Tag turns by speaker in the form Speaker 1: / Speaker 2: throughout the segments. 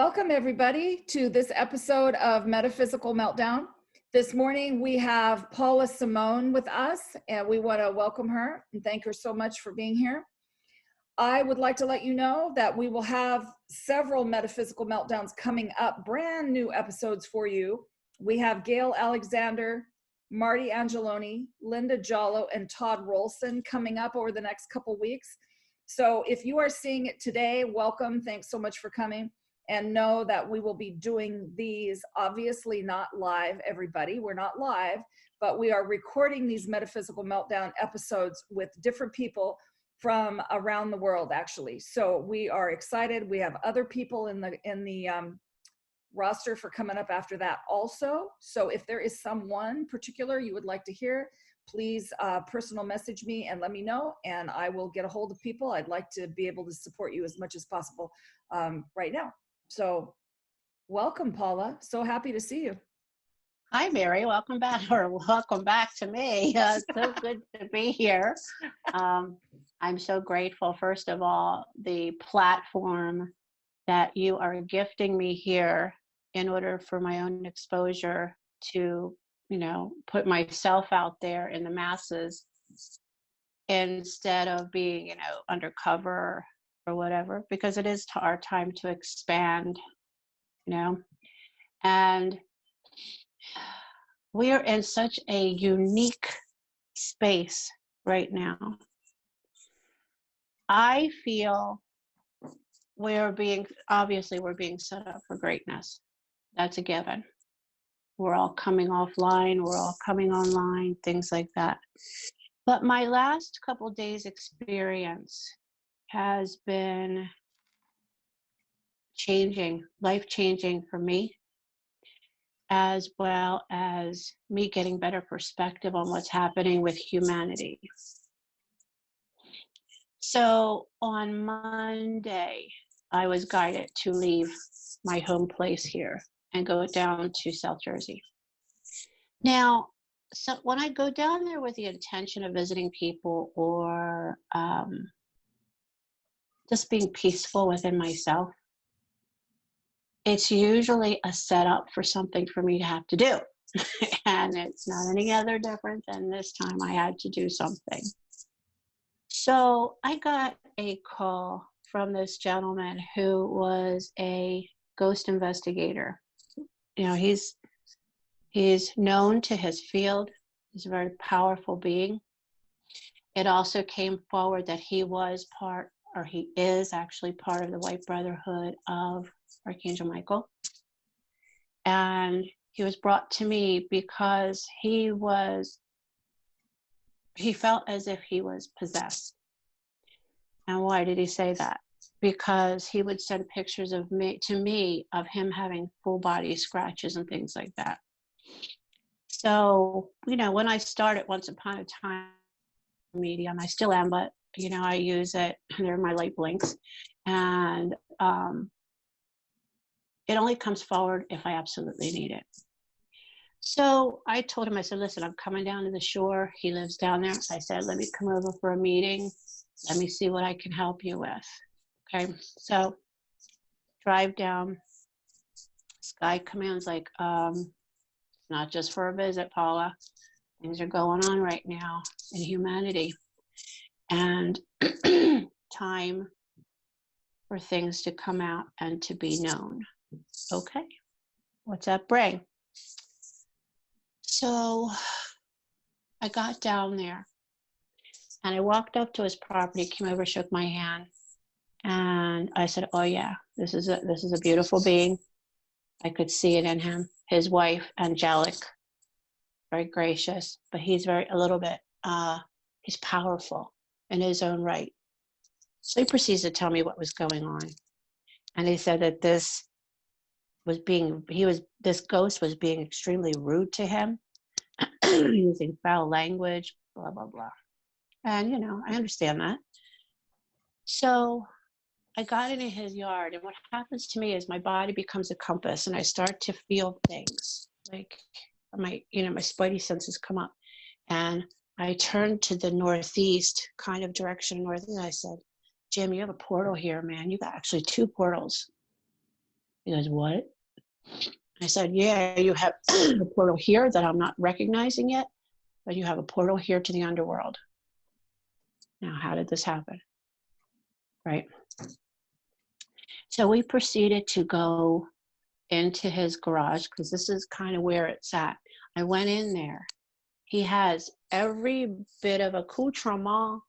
Speaker 1: Welcome everybody to this episode of Metaphysical Meltdown. This morning we have Paula Simone with us, and we want to welcome her and thank her so much for being here. I would like to let you know that we will have several Metaphysical Meltdowns coming up, brand new episodes for you. We have Gail Alexander, Marty Angeloni, Linda Jollo, and Todd Rolson coming up over the next couple weeks. So if you are seeing it today, welcome. Thanks so much for coming. And know that we will be doing these, obviously not live, everybody. We're not live, but we are recording these Metaphysical Meltdown episodes with different people from around the world, actually. So we are excited. We have other people in the roster for coming up after that also. So if there is someone particular you would like to hear, please personal message me and let me know, and I will get a hold of people. I'd like to be able to support you as much as possible right now. So welcome, Paula. So happy to see you.
Speaker 2: Hi, Mary. Welcome back, or welcome back to me. It's so good to be here. I'm so grateful, first of all, the platform that you are gifting me here in order for my own exposure to, put myself out there in the masses instead of being, undercover or whatever, because it is our time to expand, and we are in such a unique space right now. I feel we're being set up for greatness. That's a given. We're all coming offline, we're all coming online, things like that. But my last couple days experience has been life-changing for me, as well as me getting better perspective on what's happening with humanity. So on Monday, I was guided to leave my home place here and go down to South Jersey. Now, so when I go down there with the intention of visiting people or just being peaceful within myself, it's usually a setup for something for me to have to do. And it's not any other different than this time I had to do something. So I got a call from this gentleman who was a ghost investigator. He's known to his field. He's a very powerful being. It also came forward that he is actually part of the White Brotherhood of Archangel Michael. And he was brought to me because he felt as if he was possessed. And why did he say that? Because he would send pictures of me of him having full body scratches and things like that. So, when I started once upon a time medium, I still am, but I use it, and there my light blinks, and it only comes forward if I absolutely need it. So I told him, I said, listen, I'm coming down to the shore. He lives down there. I said, let me come over for a meeting. Let me see what I can help you with. Okay. So drive down. This guy comes in, like, it's not just for a visit, Paula. Things are going on right now in humanity. And time for things to come out and to be known. Okay. What's that bring? So I got down there and I walked up to his property, came over, shook my hand, and I said, oh yeah, this is a beautiful being. I could see it in him. His wife, angelic, very gracious, but he's he's powerful in his own right. So he proceeds to tell me what was going on. And he said that this ghost was being extremely rude to him, using foul language, blah, blah, blah. And, I understand that. So I got into his yard, and what happens to me is my body becomes a compass, and I start to feel things like my spidey senses come up, and I turned to the northeast kind of direction, northeast, and I said, Jim, you have a portal here, man. You got actually two portals. He goes, what? I said, yeah, you have a portal here that I'm not recognizing yet, but you have a portal here to the underworld. Now, how did this happen? Right? So we proceeded to go into his garage, because this is kind of where it's at. I went in there. He has every bit of accoutrement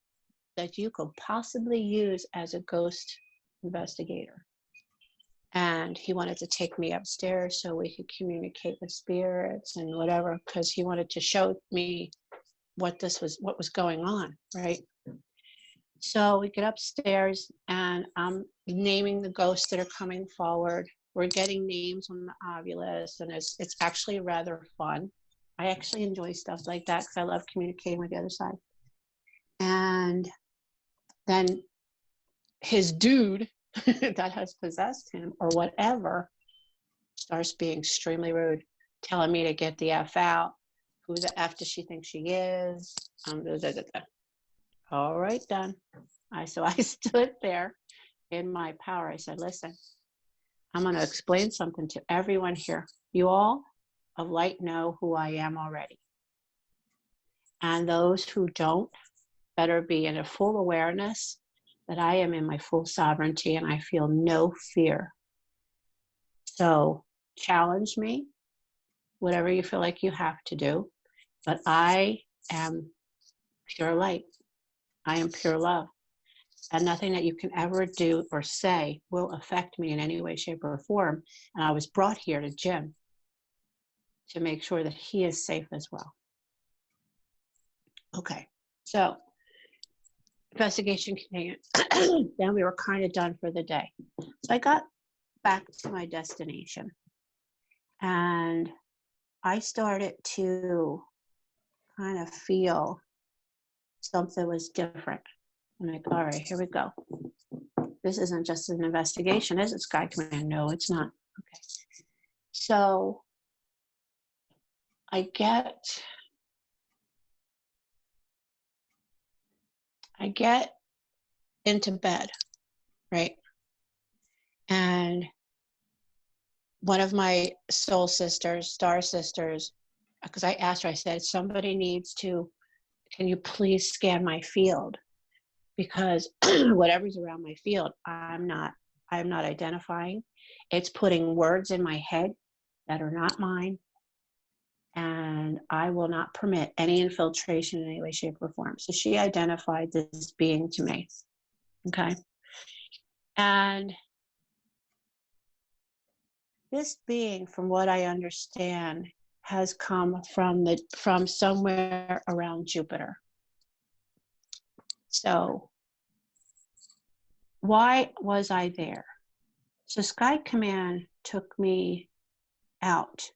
Speaker 2: that you could possibly use as a ghost investigator. And he wanted to take me upstairs so we could communicate with spirits and whatever, because he wanted to show me what was going on, right? So we get upstairs and I'm naming the ghosts that are coming forward. We're getting names on the Ovilus, and it's actually rather fun. I actually enjoy stuff like that because I love communicating with the other side. And then his dude that has possessed him or whatever starts being extremely rude, telling me to get the F out. Who the F does she think she is? All right, done. So I stood there in my power. I said, listen, I'm going to explain something to everyone here. You all of light know who I am already. And those who don't better be in a full awareness that I am in my full sovereignty and I feel no fear. So challenge me, whatever you feel like you have to do. But I am pure light. I am pure love. And nothing that you can ever do or say will affect me in any way, shape, or form. And I was brought here to Jim to make sure that he is safe as well. Okay, so investigation continued. Then we were kind of done for the day. So I got back to my destination and I started to kind of feel something was different. I'm like, all right, here we go. This isn't just an investigation, is it, Sky Command? No, it's not. Okay. So I get into bed, right? And one of my soul sisters, star sisters, because I asked her, I said, somebody needs to, can you please scan my field? Because whatever's around my field, I'm not identifying. It's putting words in my head that are not mine. And I will not permit any infiltration in any way, shape, or form. So she identified this being to me. Okay. And this being, from what I understand, has come from somewhere around Jupiter. So why was I there? So Sky Command took me out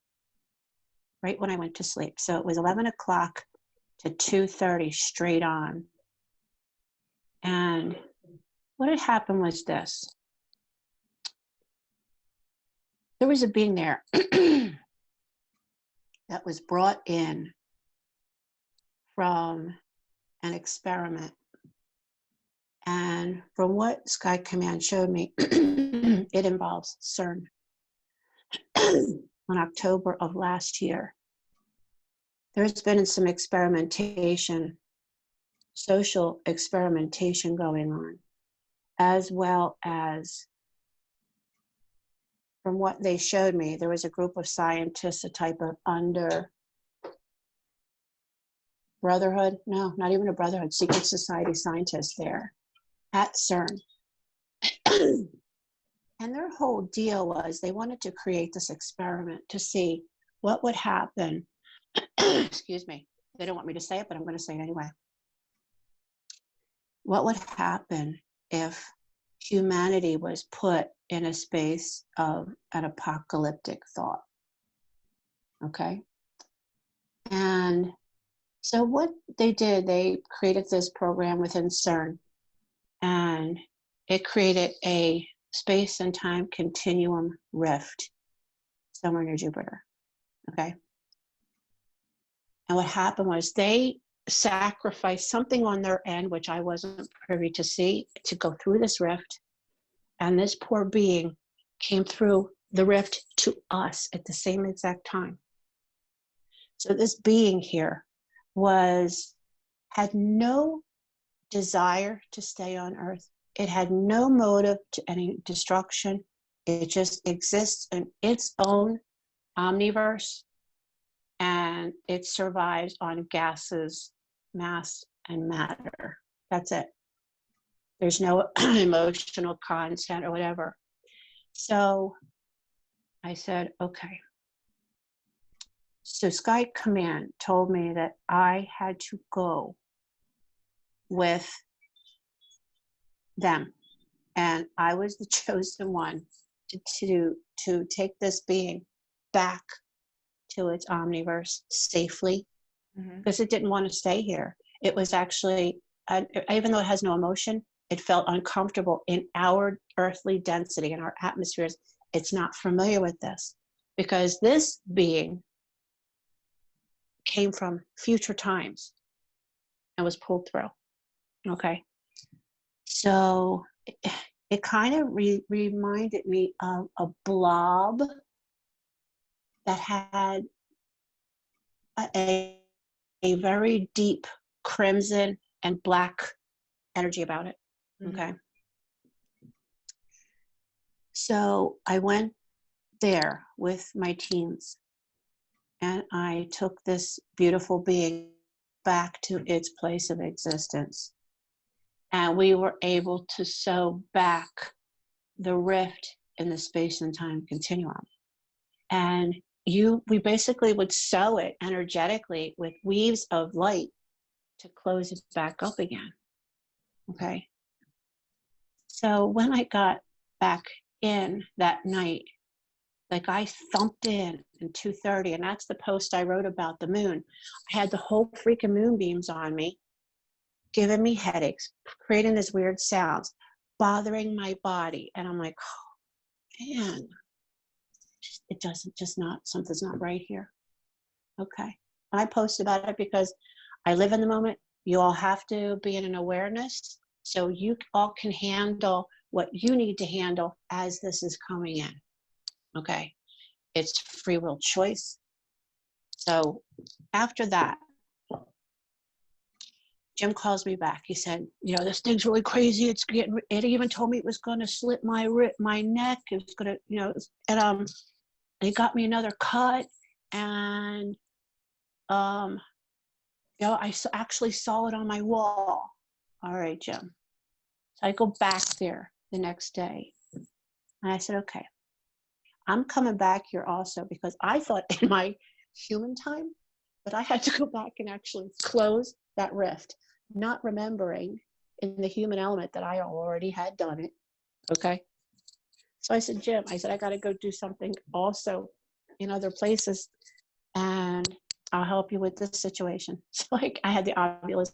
Speaker 2: right when I went to sleep. So it was 11 o'clock to 2:30 straight on. And what had happened was this. There was a being there that was brought in from an experiment. And from what Sky Command showed me, it involves CERN. In October of last year, there's been some experimentation, social experimentation going on, as well as, from what they showed me, there was a group of scientists, a type of under brotherhood, no, not even a brotherhood, secret society scientists there at CERN. And their whole deal was they wanted to create this experiment to see what would happen. Excuse me. They don't want me to say it, but I'm going to say it anyway. What would happen if humanity was put in a space of an apocalyptic thought? Okay. And so what they did, they created this program within CERN, and it created a space and time continuum rift somewhere near Jupiter. Okay. And what happened was they sacrificed something on their end, which I wasn't privy to see, to go through this rift. And this poor being came through the rift to us at the same exact time. So this being here had no desire to stay on Earth. It had no motive to any destruction. It just exists in its own omniverse, and it survives on gases, mass, and matter. That's it. There's no emotional content or whatever. So I said, okay. So Sky Command told me that I had to go with them, and I was the chosen one to take this being back to its omniverse safely, because it didn't want to stay here. It was actually, even though it has no emotion, it felt uncomfortable in our earthly density, in our atmospheres. It's not familiar with this, because this being came from future times and was pulled through. Okay. So it kind of reminded me of a blob that had a very deep crimson and black energy about it. Okay. So I went there with my teams, and I took this beautiful being back to its place of existence. And we were able to sew back the rift in the space and time continuum. And we basically would sew it energetically with weaves of light to close it back up again. Okay. So when I got back in that night, like I thumped in 2:30, and that's the post I wrote about the moon. I had the whole freaking moonbeams on me, giving me headaches, creating this weird sounds, bothering my body. And I'm like, oh, man, it doesn't, something's not right here. Okay. And I post about it because I live in the moment. You all have to be in an awareness so you all can handle what you need to handle as this is coming in. Okay. It's free will choice. So after that, Jim calls me back. He said, this thing's really crazy. It even told me it was going to slit my neck. It was going to, and it got me another cut. And, I actually saw it on my wall. All right, Jim. So I go back there the next day. And I said, okay, I'm coming back here also because I thought in my human time that I had to go back and actually close that rift, not remembering in the human element that I already had done it. Okay. So I said, Jim, I got to go do something also in other places, and I'll help you with this situation. So like I had the Ovilus,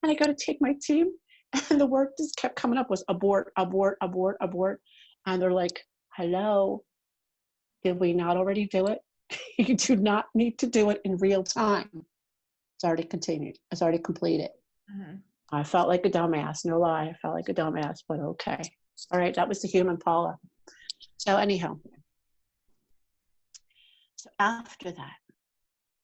Speaker 2: and I got to take my team, and the word just kept coming up was abort, abort, abort, abort. And they're like, hello, did we not already do it? You do not need to do it in real time. It's already continued. It's already completed. I felt like a dumbass. No lie. I felt like a dumbass, but okay. All right. That was the human Paula. So anyhow, so after that,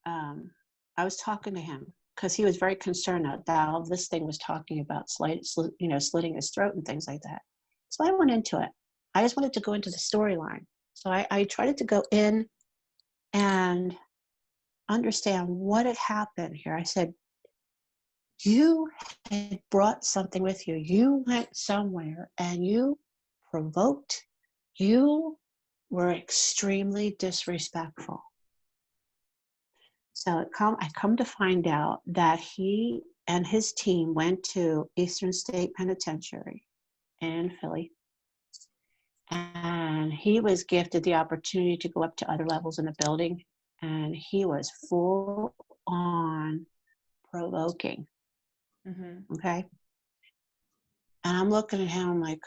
Speaker 2: I was talking to him because he was very concerned that this thing was talking about slitting his throat and things like that. So I went into it. I just wanted to go into the storyline. So I tried to go in and understand what had happened here. I said, you had brought something with you. You went somewhere and you provoked. You were extremely disrespectful. So I come to find out that he and his team went to Eastern State Penitentiary in Philly. And he was gifted the opportunity to go up to other levels in the building. And he was full on provoking. Okay. And I'm looking at him, I'm like,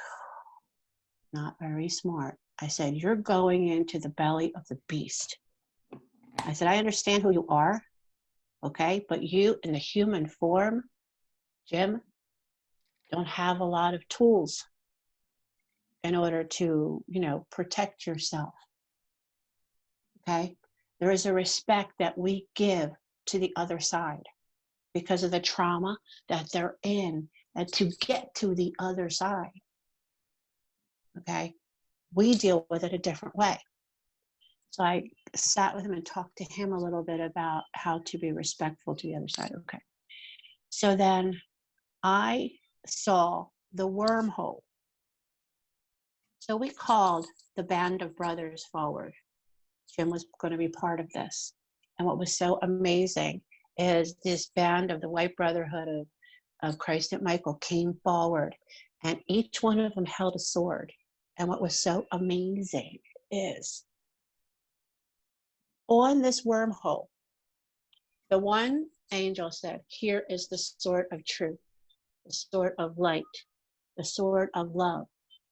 Speaker 2: not very smart. I said, you're going into the belly of the beast. I said, I understand who you are. Okay. But you in the human form, Jim, don't have a lot of tools. in order to, protect yourself. Okay? There is a respect that we give to the other side because of the trauma that they're in, and to get to the other side. Okay? We deal with it a different way. So I sat with him and talked to him a little bit about how to be respectful to the other side. Okay. So then I saw the wormhole. So we called the band of brothers forward. Jim was going to be part of this. And what was so amazing is this band of the White Brotherhood of Christ and Michael came forward, and each one of them held a sword. And what was so amazing is on this wormhole, the one angel said, "Here is the sword of truth, the sword of light, the sword of love,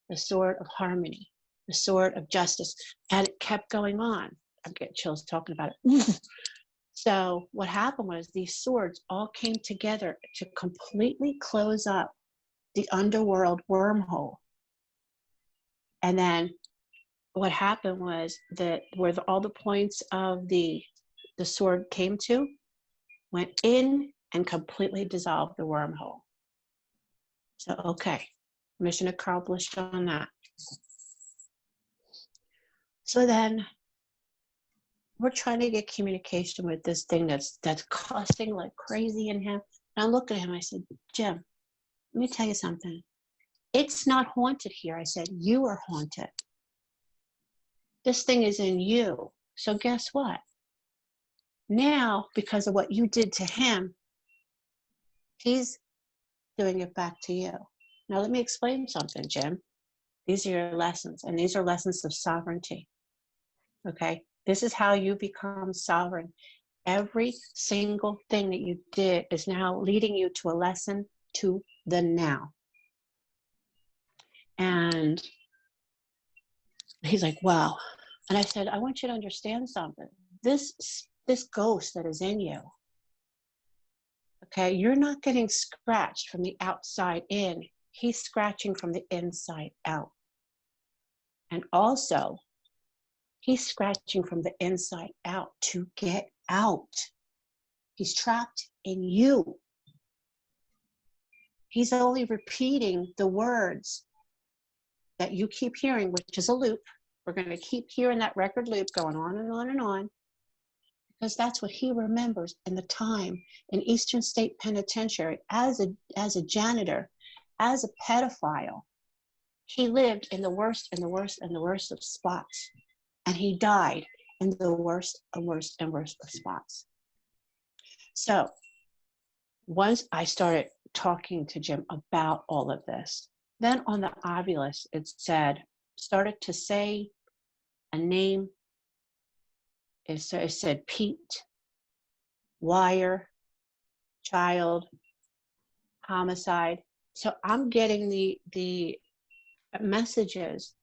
Speaker 2: the sword of harmony, the sword of justice." And it kept going on. I'm getting chills talking about it. So what happened was these swords all came together to completely close up the underworld wormhole. And then what happened was that where all the points of the sword came to, went in and completely dissolved the wormhole. So, okay, mission accomplished on that. So then we're trying to get communication with this thing that's costing like crazy in him. And I looked at him, I said, "Jim, let me tell you something. It's not haunted here." I said, "You are haunted. This thing is in you. So guess what? Now, because of what you did to him, he's doing it back to you. Now, let me explain something, Jim. These are your lessons, and these are lessons of sovereignty. Okay? This is how you become sovereign. Every single thing that you did is now leading you to a lesson to the now." And he's like, "Wow." And I said, "I want you to understand something. This ghost that is in you, okay, you're not getting scratched from the outside in. He's scratching from the inside out. And also, he's scratching from the inside out to get out. He's trapped in you. He's only repeating the words that you keep hearing, which is a loop. We're going to keep hearing that record loop going on and on and on, because that's what he remembers in the time in Eastern State Penitentiary as a janitor, as a pedophile. He lived in the worst and the worst and the worst of spots, and he died in the worst and worst and worst of spots. So once I started talking to Jim about all of this, then on the Ovilus, it started to say a name. It said Pete, wire, child, homicide. So I'm getting the messages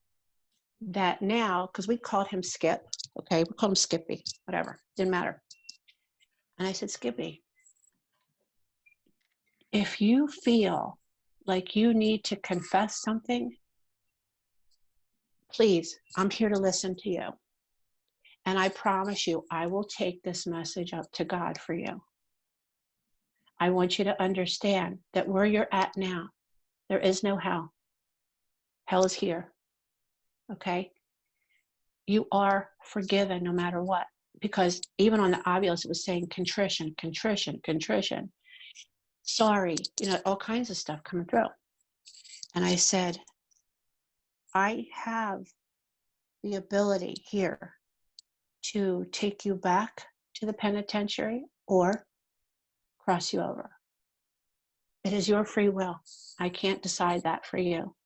Speaker 2: that now, because we called him Skip, okay, we called him Skippy, whatever, didn't matter. And I said, "Skippy, if you feel like you need to confess something, please, I'm here to listen to you. And I promise you, I will take this message up to God for you. I want you to understand that where you're at now, there is no hell. Hell is here, okay? You are forgiven no matter what." Because even on the Ovilus, it was saying contrition, contrition, contrition. Sorry, all kinds of stuff coming through. And I said, "I have the ability here to take you back to the penitentiary or cross you over. It is your free will. I can't decide that for you,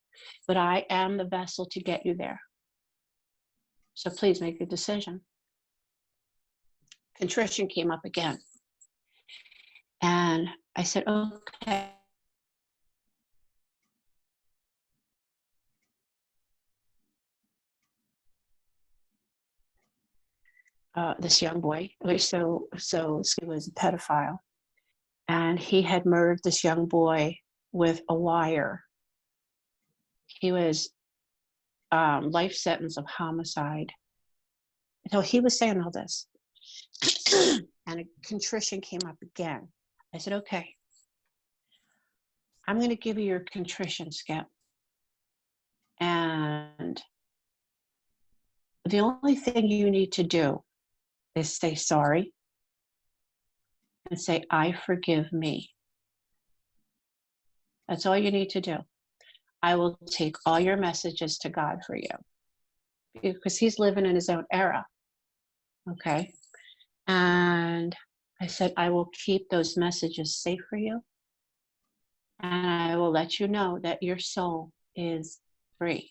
Speaker 2: but I am the vessel to get you there. So please make a decision." Contrition came up again. And I said, "Okay." This young boy, so he was a pedophile, and he had murdered this young boy with a wire. He was life sentence of homicide. So he was saying all this. And a contrition came up again. I said, okay, I'm going to give you your contrition, Skip. And the only thing you need to do is say sorry and say, I forgive me. That's all you need to do. I will take all your messages to God for you. Because he's living in his own era. Okay. And I said, I will keep those messages safe for you. And I will let you know that your soul is free.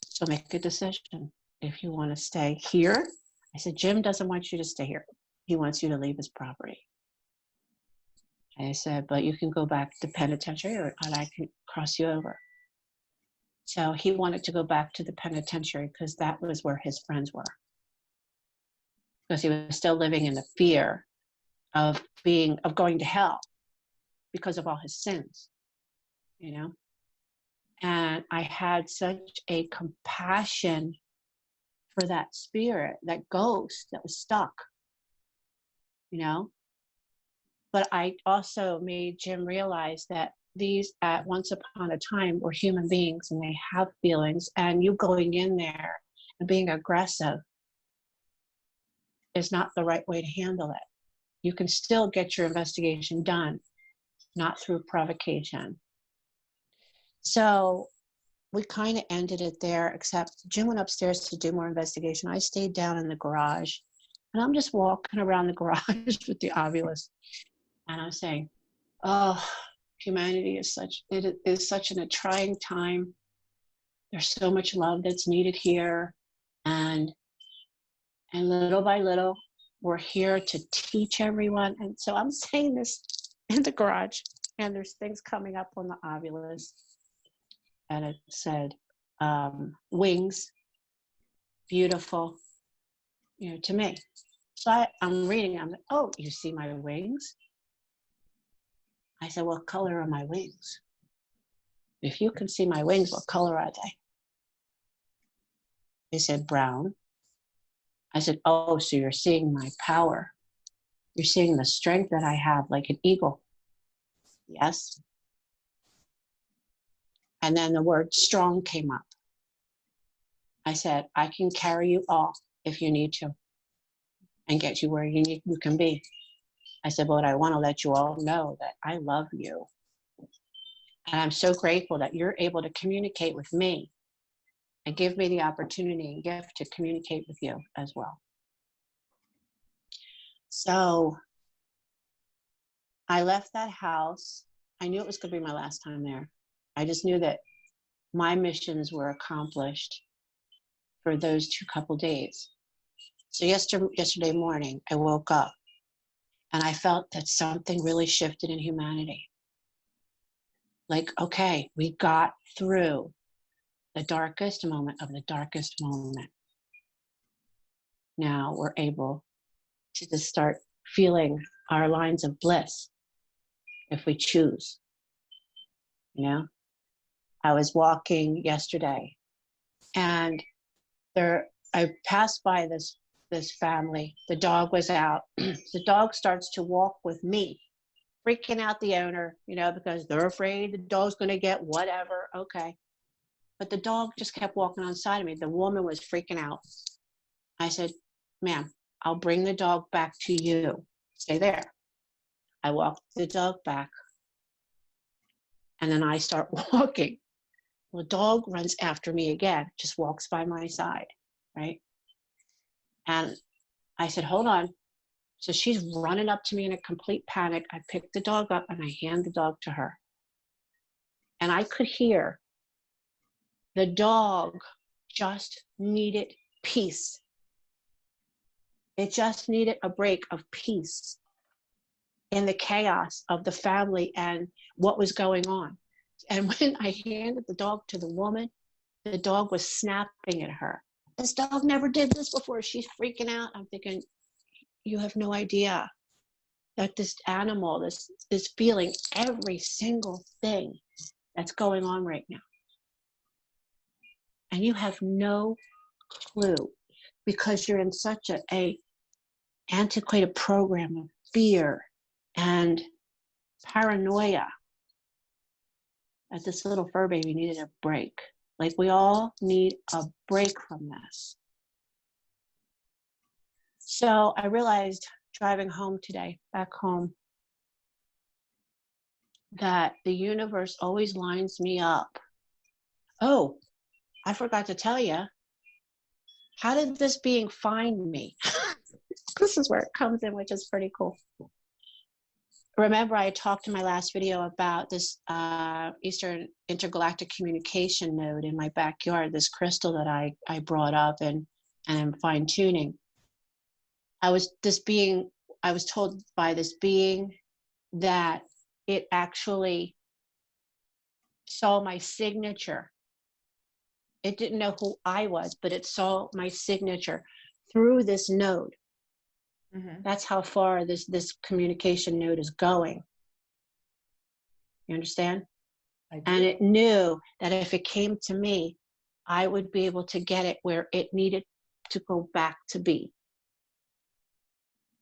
Speaker 2: So make a decision. If you want to stay here, I said, Jim doesn't want you to stay here. He wants you to leave his property. I said, but you can go back to penitentiary and I can cross you over. So he wanted to go back to the penitentiary because that was where his friends were. Because he was still living in the fear of going to hell because of all his sins, you know? And I had such a compassion for that spirit, that ghost that was stuck, you know? But I also made Jim realize that these, at once upon a time, were human beings and they have feelings, and you going in there and being aggressive is not the right way to handle it. You can still get your investigation done, not through provocation. So we kind of ended it there, except Jim went upstairs to do more investigation. I stayed down in the garage, and I'm just walking around the garage with the Ovilus. And I'm saying, oh, humanity is such a trying time. There's so much love that's needed here. And little by little, we're here to teach everyone. And so I'm saying this in the garage, and there's things coming up on the Ovilus. And it said, wings, beautiful, to me. So I'm reading, I'm like, oh, you see my wings? I said, what color are my wings? If you can see my wings, what color are they? They said, brown. I said, oh, so you're seeing my power. You're seeing the strength that I have like an eagle. Yes. And then the word strong came up. I said, I can carry you all if you need to and get you where you can be. I said, but I want to let you all know that I love you. And I'm so grateful that you're able to communicate with me and give me the opportunity and gift to communicate with you as well. So I left that house. I knew it was going to be my last time there. I just knew that my missions were accomplished for those couple days. So yesterday morning, I woke up and I felt that something really shifted in humanity. Like, okay, we got through the darkest moment of the darkest moment. Now we're able to just start feeling our lines of bliss if we choose. I was walking yesterday and I passed by this family. The dog was out. The dog starts to walk with me, freaking out the owner, because they're afraid the dog's going to get whatever. Okay. But the dog just kept walking on side of me. The woman was freaking out. I said, ma'am, I'll bring the dog back to you. Stay there. I walked the dog back. And then I start walking. Well, the dog runs after me again, just walks by my side, right? And I said, hold on. So she's running up to me in a complete panic. I pick the dog up and I hand the dog to her. And I could hear the dog just needed peace. It just needed a break of peace in the chaos of the family and what was going on. And when I handed the dog to the woman, the dog was snapping at her. This dog never did this before. She's freaking out. I'm thinking, you have no idea that this animal is feeling every single thing that's going on right now. and you have no clue because you're in such a antiquated program of fear and paranoia that this little fur baby needed a break. Like, we all need a break from this. So I realized driving home today, back home, that the universe always lines me up. Oh, I forgot to tell you, how did this being find me? This is where it comes in, which is pretty cool. Remember, I talked in my last video about this Eastern Intergalactic Communication node in my backyard, this crystal that I brought up and am fine tuning. I was told by this being that it actually saw my signature. It didn't know who I was, but it saw my signature through this node. Mm-hmm. That's how far this communication node is going. You understand? And it knew that if it came to me, I would be able to get it where it needed to go back to be.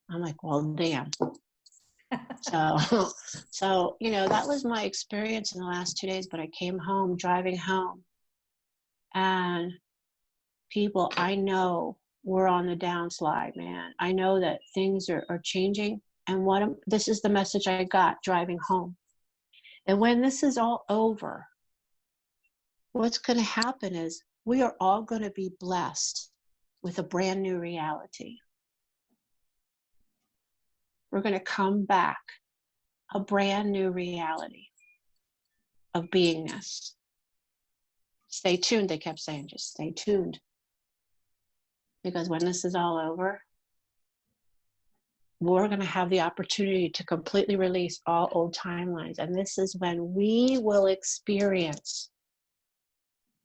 Speaker 2: I'm like, well, damn. So, you know, that was my experience in the last 2 days, but I came home, driving home, and people I know were on the downslide, man. I know that things are changing, and this is the message I got driving home. And when this is all over, what's going to happen is we are all going to be blessed with a brand new reality. We're going to come back a brand new reality of beingness. Stay tuned, they kept saying, just stay tuned. Because when this is all over, we're going to have the opportunity to completely release all old timelines. And this is when we will experience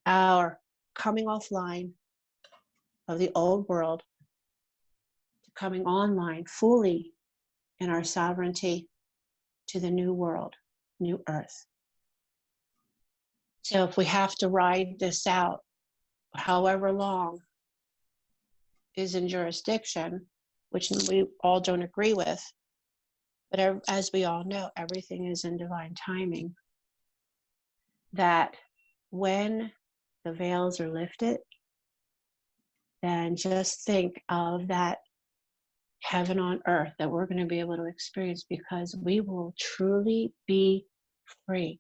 Speaker 2: our coming offline of the old world, coming online fully in our sovereignty to the new world, new earth. So if we have to ride this out, however long is in jurisdiction, which we all don't agree with, but as we all know, everything is in divine timing, that when the veils are lifted, then just think of that heaven on earth that we're going to be able to experience, because we will truly be free.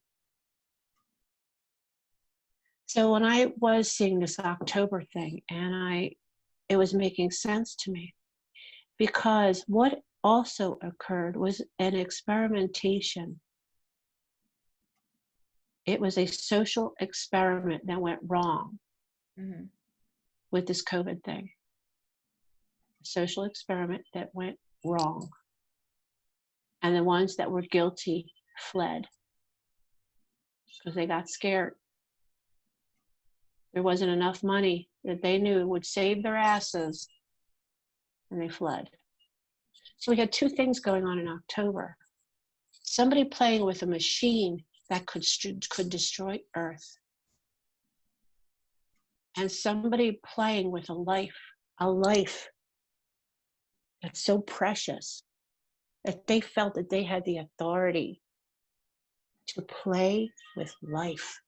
Speaker 2: So when I was seeing this October thing, and it was making sense to me, because what also occurred was an experimentation. It was a social experiment that went wrong with this COVID thing. A social experiment that went wrong. And the ones that were guilty fled because they got scared. There wasn't enough money that they knew would save their asses, and they fled. So we had two things going on in October. Somebody playing with a machine that could destroy Earth. And somebody playing with a life that's so precious that they felt that they had the authority to play with life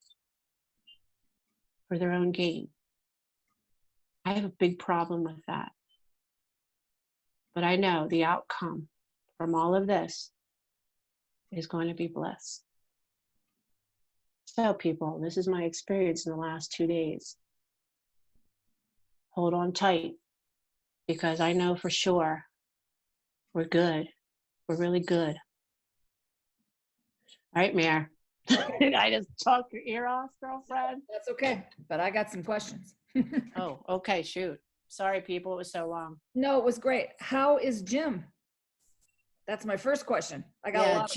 Speaker 2: for their own gain. I have a big problem with that. But I know the outcome from all of this is going to be bliss. So people, this is my experience in the last 2 days. Hold on tight, because I know for sure we're good. We're really good. All right, Mare. I just talked your ear off, girlfriend.
Speaker 1: That's okay, but I got some questions.
Speaker 2: Oh, okay, shoot. Sorry, people, it was so long.
Speaker 1: No, it was great. How is Jim? That's my first question. I got a lot.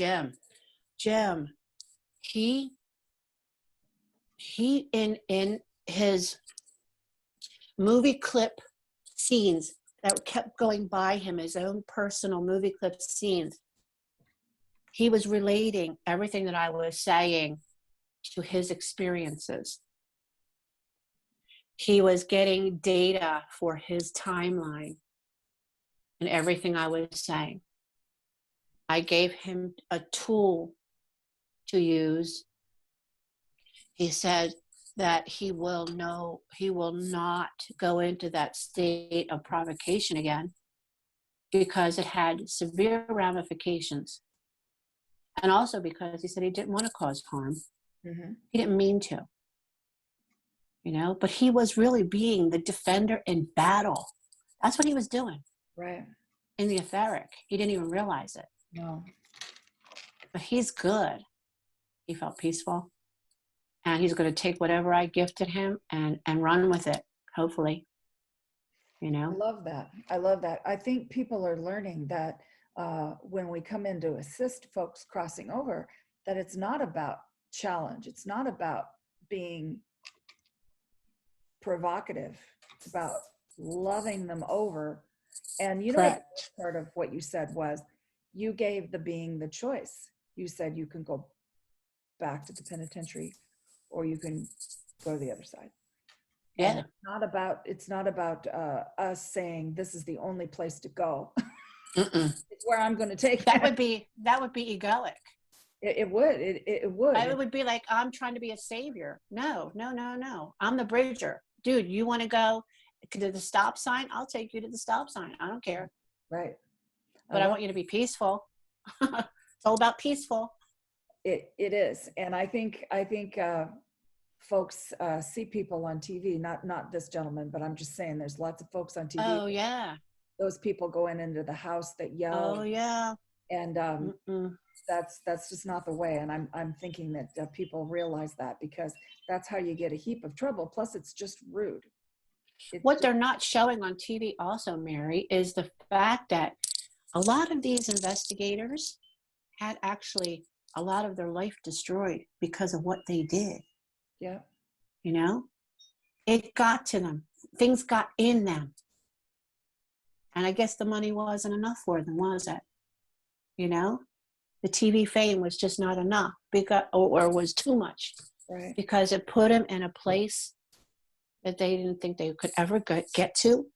Speaker 2: Jim. He in his movie clip scenes that kept going by him, his own personal movie clip scenes, he was relating everything that I was saying to his experiences. he was getting data for his timeline and everything I was saying. I gave him a tool to use. He said that he will not go into that state of provocation again because it had severe ramifications. And also because he said he didn't want to cause harm.
Speaker 1: Mm-hmm.
Speaker 2: He didn't mean to, but he was really being the defender in battle. That's what he was doing.
Speaker 1: Right.
Speaker 2: In the etheric. He didn't even realize it.
Speaker 1: No.
Speaker 2: But he's good. He felt peaceful. And he's going to take whatever I gifted him and run with it, hopefully.
Speaker 1: I love that. I love that. I think people are learning that when we come in to assist folks crossing over, that it's not about challenge. It's not about being provocative. It's about loving them over. And what the best part of what you said was you gave the being the choice. You said you can go back to the penitentiary or you can go to the other side.
Speaker 2: Yeah.
Speaker 1: And it's not about us saying this is the only place to go. It's where I'm going to take
Speaker 2: that would be egoic.
Speaker 1: It would. It would.
Speaker 2: It would be like, I'm trying to be a savior. No. I'm the bridger. Dude, you want to go to the stop sign? I'll take you to the stop sign. I don't care.
Speaker 1: Right.
Speaker 2: But I want you to be peaceful. It's all about peaceful.
Speaker 1: It is. And I think folks see people on TV, not this gentleman, but I'm just saying there's lots of folks on TV.
Speaker 2: Oh, yeah.
Speaker 1: Those people going into the house that yell.
Speaker 2: Oh, yeah.
Speaker 1: And that's just not the way. And I'm thinking that people realize that because that's how you get a heap of trouble. Plus, it's just rude.
Speaker 2: They're not showing on TV also, Mary, is the fact that a lot of these investigators had actually a lot of their life destroyed because of what they did.
Speaker 1: Yeah.
Speaker 2: It got to them. Things got in them. And I guess the money wasn't enough for them, was it? The TV fame was just not enough or was too much.
Speaker 1: Right.
Speaker 2: Because it put them in a place that they didn't think they could ever get to.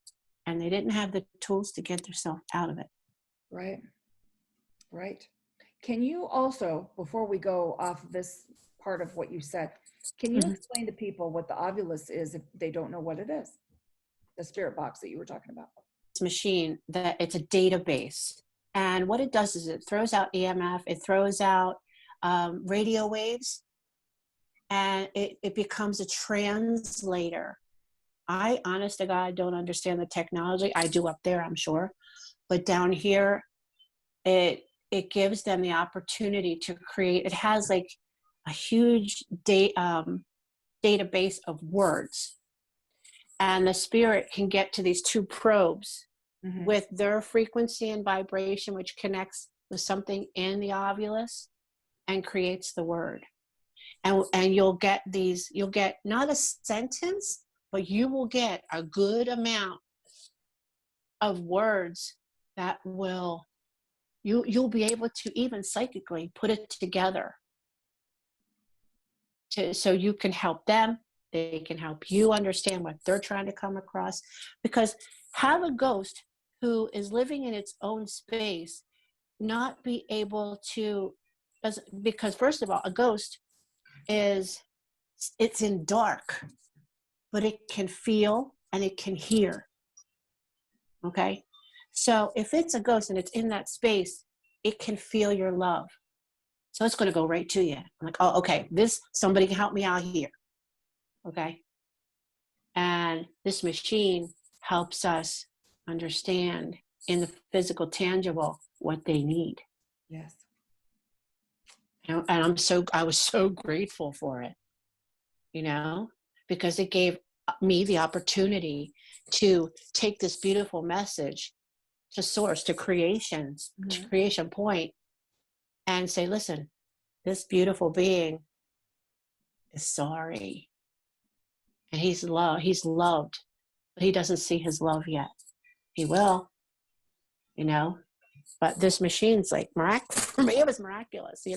Speaker 2: And they didn't have the tools to get themselves out of it.
Speaker 1: Right. Right. Can you also, before we go off this part of what you said, can you explain to people what the Ovilus is if they don't know what it is? The spirit box that you were talking about.
Speaker 2: This machine, that it's a database. And what it does is it throws out EMF, it throws out radio waves, and it becomes a translator. I, honest to God, don't understand the technology. I do up there, I'm sure. But down here, it gives them the opportunity to create. It has like a huge database of words. And the spirit can get to these two probes with their frequency and vibration, which connects with something in the Ovilus and creates the word. And you'll get not a sentence, but you will get a good amount of words that you'll be able to even psychically put it together so you can help them. They can help you understand what they're trying to come across. Because have a ghost who is living in its own space not be able to, because first of all, a ghost it's in dark, but it can feel and it can hear. Okay? So if it's a ghost and it's in that space, it can feel your love. So it's going to go right to you. I'm like, oh, okay, somebody can help me out here. Okay? And this machine helps us understand in the physical, tangible, what they need.
Speaker 1: Yes.
Speaker 2: And I was so grateful for it, because it gave me the opportunity to take this beautiful message to source, to creation point, and say, listen, this beautiful being is sorry. And he's loved, but he doesn't see his love yet. He will, but this machine's like for me, it was miraculous,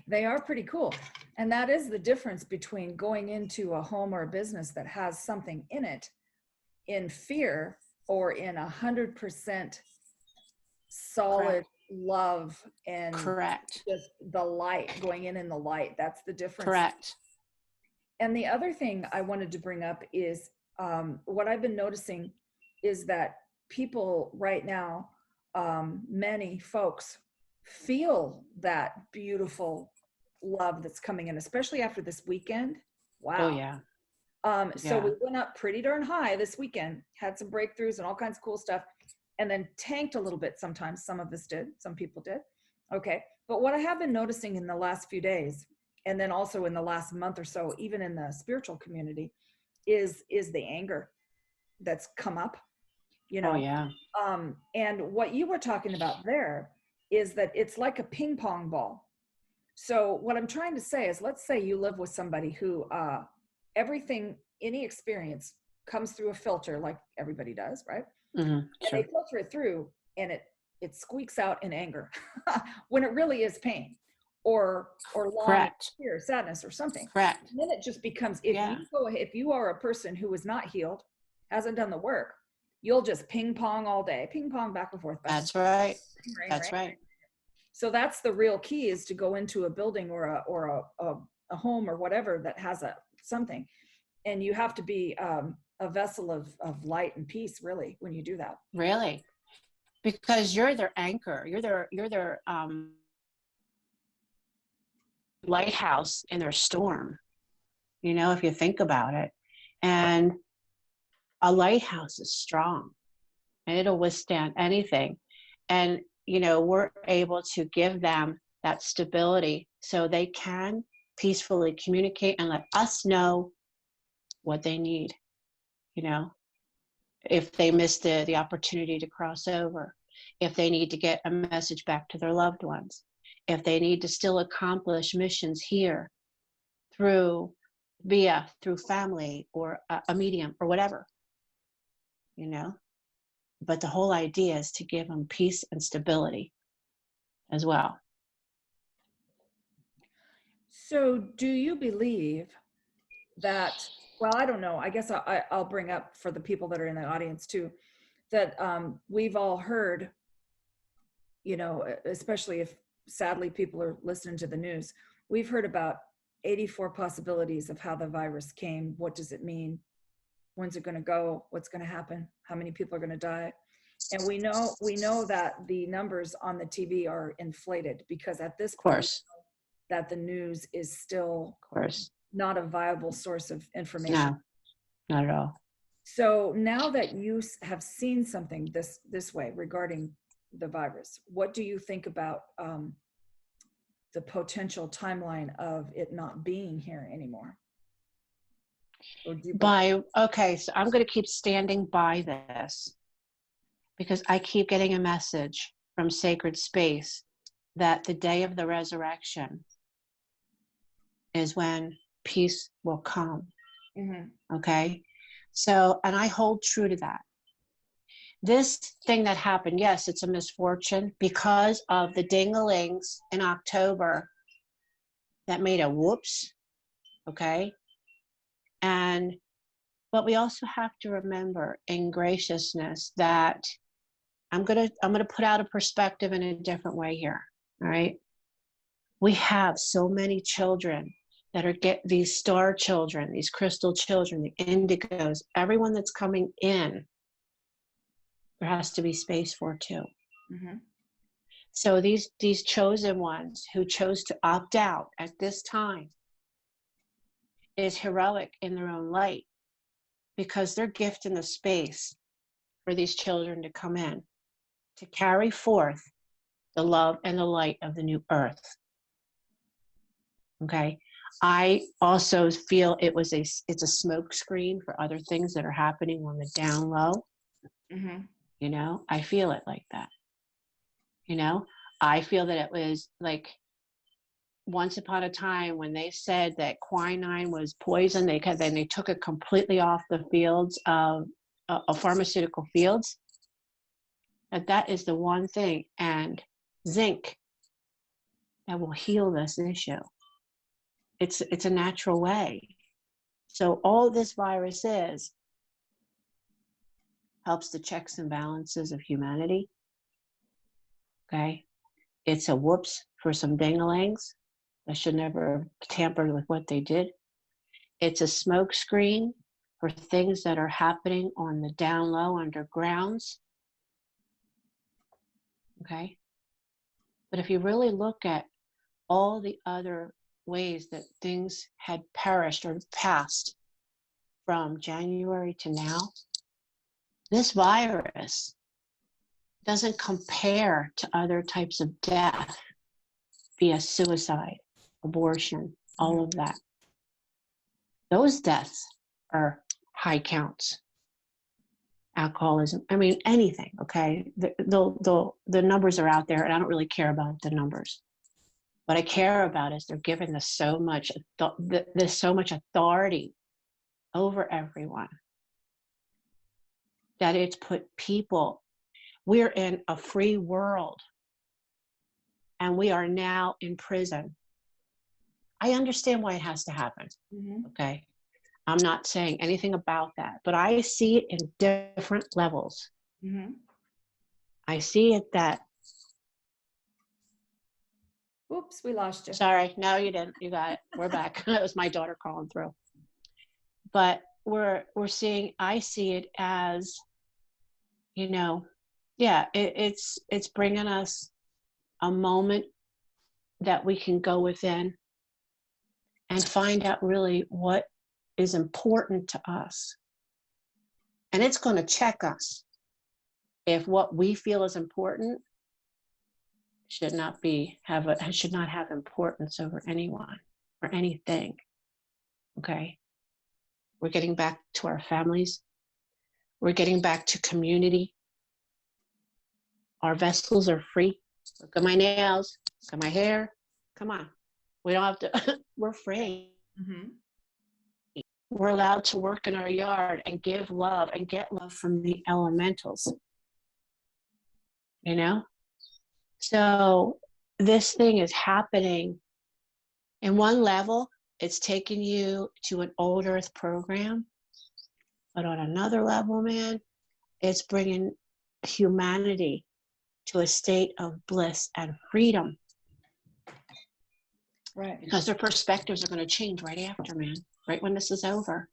Speaker 1: They are pretty cool. And that is the difference between going into a home or a business that has something in it in fear or in 100% solid
Speaker 2: Correct.
Speaker 1: love and
Speaker 2: Correct.
Speaker 1: just the light, going in the light. That's the difference.
Speaker 2: Correct.
Speaker 1: And the other thing I wanted to bring up is what I've been noticing is that people right now, many folks feel that beautiful love that's coming in, especially after this weekend. Wow.
Speaker 2: Oh yeah.
Speaker 1: So we went up pretty darn high this weekend, had some breakthroughs and all kinds of cool stuff, and then tanked a little bit sometimes. Some of us did, some people did. Okay. But what I have been noticing in the last few days, and then also in the last month or so, even in the spiritual community, is the anger that's come up, you know.
Speaker 2: Oh yeah.
Speaker 1: And what you were talking about there is that it's like a ping pong ball. So what I'm trying to say is, let's say you live with somebody who everything, any experience comes through a filter like everybody does, right?
Speaker 2: Mm-hmm.
Speaker 1: And
Speaker 2: Sure.
Speaker 1: they filter it through and it squeaks out in anger when it really is pain or longing,
Speaker 2: Correct.
Speaker 1: fear, sadness or something.
Speaker 2: Correct.
Speaker 1: And then it just becomes, if you are a person who is not healed, hasn't done the work, you'll just ping pong all day, ping pong back and forth.
Speaker 2: That's right. That's right.
Speaker 1: So that's the real key, is to go into a building or a home or whatever that has something, and you have to be a vessel of light and peace, really, when you do that.
Speaker 2: Really, because you're their anchor. You're their lighthouse in their storm. You know, if you think about it, and a lighthouse is strong, and it'll withstand anything. And you know, we're able to give them that stability so they can peacefully communicate and let us know what they need. You know, if they missed the opportunity to cross over, if they need to get a message back to their loved ones, if they need to still accomplish missions here through family or a medium or whatever, you know. But the whole idea is to give them peace and stability as well.
Speaker 1: So do you believe that, well, I don't know, I guess I'll bring up for the people that are in the audience too, that we've all heard, you know, especially if sadly people are listening to the news, we've heard about 84 possibilities of how the virus came. What does it mean? When's it going to go? What's going to happen? How many people are going to die? And we know that the numbers on the TV are inflated, because at this point, that the news is still,
Speaker 2: of course,
Speaker 1: not a viable source of information.
Speaker 2: No, not at all.
Speaker 1: So now that you have seen something this way regarding the virus, what do you think about the potential timeline of it not being here anymore?
Speaker 2: Okay, so I'm going to keep standing by this, because I keep getting a message from sacred space that the day of the resurrection is when peace will come. Mm-hmm. Okay, so, and I hold true to that. This thing that happened, yes, it's a misfortune because of the ding-a-lings in October that made a whoops. Okay, but we also have to remember in graciousness that I'm gonna put out a perspective in a different way here. All right, we have so many children that are these star children, these crystal children, the indigos, everyone that's coming in, there has to be space for too. Mm-hmm. So these chosen ones who chose to opt out at this time is heroic in their own light, because they're gifting the space for these children to come in, to carry forth the love and the light of the new earth. Okay, I also feel it's a smoke screen for other things that are happening on the down low. Mm-hmm. You know, I feel it like that. You know, I feel that it was like once upon a time when they said that quinine was poison, then they took it completely off the fields of pharmaceutical fields. That is the one thing, and zinc, that will heal this issue. It's a natural way. So all this virus helps the checks and balances of humanity. Okay. It's a whoops for some dingalangs that should never have tampered with what they did. It's a smoke screen for things that are happening on the down low undergrounds. Okay. But if you really look at all the other ways that things had perished or passed from January to now, this virus doesn't compare to other types of death via suicide, abortion, all of that. Those deaths are high counts. Alcoholism, I mean, anything, okay? The numbers are out there, and I don't really care about the numbers. What I care about is they're giving us so much, there's so much authority over everyone that it's put people, we're in a free world, and we are now in prison. I understand why it has to happen, okay? I'm not saying anything about that, but I see it in different levels. I see it that.
Speaker 1: Oops, we lost you.
Speaker 2: Sorry, no, you didn't. You got it. We're back. That was my daughter calling through. But we're seeing. I see it as, yeah, it's bringing us a moment that we can go within and find out really what is important to us. And it's going to check us if what we feel is important should not have importance over anyone or anything. Okay. We're getting back to our families. We're getting back to community. Our vessels are free. Look at my nails, look at my hair. Come on. We don't have to, we're free. We're allowed to work in our yard and give love and get love from the elementals. So this thing is happening. In one level, it's taking you to an old earth program. But on another level, man, it's bringing humanity to a state of bliss and freedom.
Speaker 1: Right.
Speaker 2: Because their perspectives are going to change right after, man, right when this is over.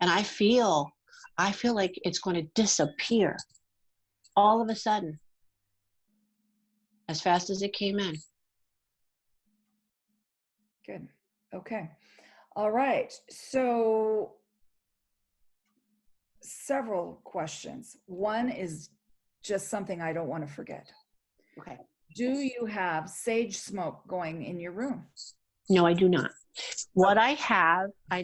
Speaker 2: And I feel like it's going to disappear all of a sudden, as fast as it came in.
Speaker 1: Good. Okay. All right. So several questions. One is just something I don't want to forget.
Speaker 2: Okay.
Speaker 1: Do you have sage smoke going in your room?
Speaker 2: No, I do not. What I have, I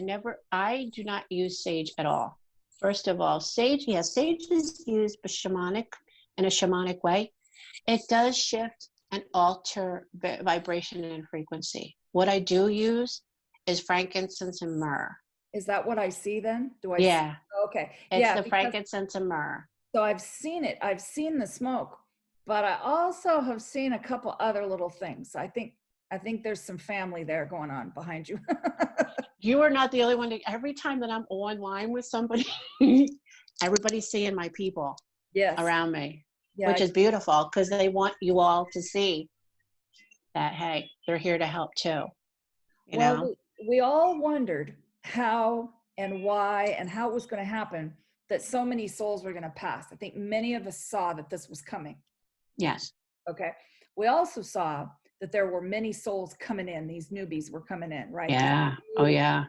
Speaker 2: do not use sage at all. First of all, sage is used in a shamanic way. It does shift and alter vibration and frequency. What I do use is frankincense and myrrh.
Speaker 1: Is that what I see then? Do I?
Speaker 2: Yeah.
Speaker 1: See? Okay.
Speaker 2: It's the frankincense and myrrh.
Speaker 1: So I've seen it. I've seen the smoke, but I also have seen a couple other little things. I think there's some family there going on behind you.
Speaker 2: You are not the only one. Every time that I'm online with somebody, everybody's seeing my people around me, which is beautiful because they want you all to see that, hey, they're here to help too. You know?
Speaker 1: We all wondered how and why and how it was going to happen that so many souls were going to pass. I think many of us saw that this was coming.
Speaker 2: Yes.
Speaker 1: Okay. We also saw that there were many souls coming in. These newbies were coming in, right?
Speaker 2: Yeah. Oh, yeah.